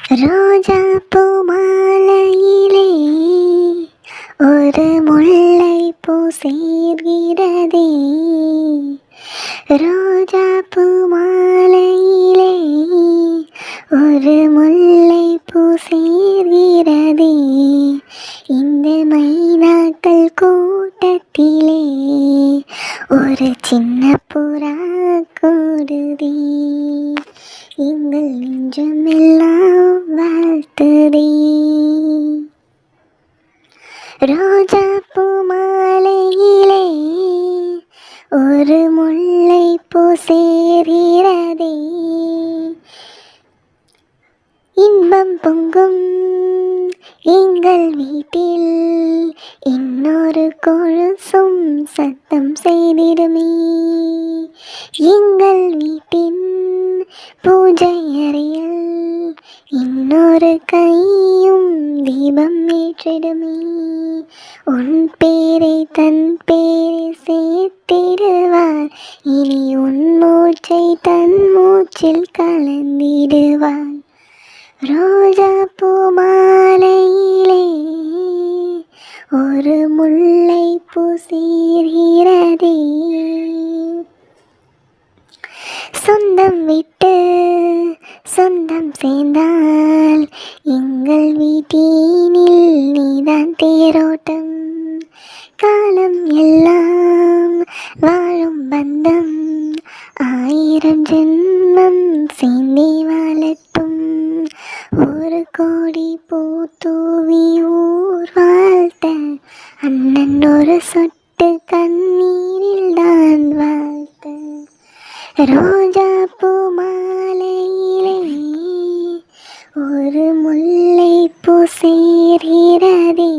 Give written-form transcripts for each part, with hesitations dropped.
ரோஜா பூ மாலையிலே ஒரு முல்லை பூ சேர்கிறதே. ரோஜா பூ மாலையிலே ஒரு முல்லை பூ சேர்கிறதே. இந்த மைனாக்கள் கூட்டத்திலே ஒரு சின்ன புறா கூடுதே. எங்கள் நெஞ்சமெல்லாம் வாழ்த்துதே. ரோஜா பூ மாலையிலே ஒரு முல்லை பூ சேர்கிறதே. இன்பம் பொங்கும் எங்கள் வீட்டில் இன்னொரு கொலுசும் சத்தம் செய்திடுமே. எங்கள் வீட்டின் பூஜை அறையில் இன்னொரு கையும் தீபம் ஏற்றிடுமே. உன் பேரை தன் பேரை சேர்த்திடுவார். இனி உன் மூச்சை தன் மூச்சில் கலந்திடுவார். ரோஜா பூ மாலையிலே ஒரு முல்லை பூ சேர்கிறதே. சொந்தம் விட்டு சொந்தம் சேர்ந்தால் எங்கள் வீட்டினில் நீதான் தேரோட்டம். காலம் எல்லாம் வாழும் பந்தம் 1000 ஜென்மம் சேர்ந்தே வாழட்டும். ஒரு கோடி பூத்தூவி ஊர் வாழ்த்த அண்ணன் ஒரு சொட்டு கண்ணீரில் தான் வாழ்த்த. ரோஜா பூ மாலையிலே ஒரு முல்லை பூ சேர்கிறதே.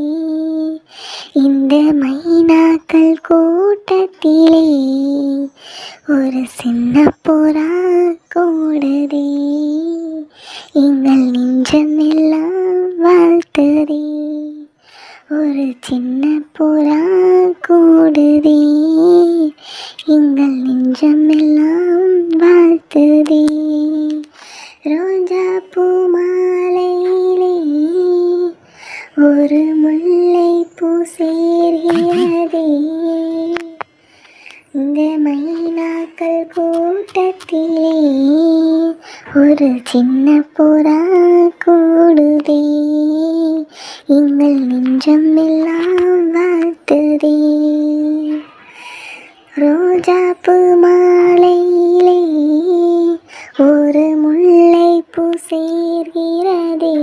இந்த மைனாக்கள் கூட்டத்திலே ஒரு சின்ன புறா கூடுதே. எங்கள் நெஞ்சமெல்லாம் வாழ்த்துதே. ஒரு சின்ன புறா கூடுதே. எங்கள் நெஞ்சமெல்லாம் வாழ்த்துதே. ரோஜா பூ மாலையிலே ஒரு முல்லை பூ சேர்கிறதே. இந்த மைனாக்கள் கூட்டத்திலே ஒரு சின்ன புறா கூடுதே. எங்கள் நெஞ்சமெல்லாம் வாழ்த்துதே. ரோஜா பூ மாலையிலே ஒரு முல்லை பூ சேர்கிறதே.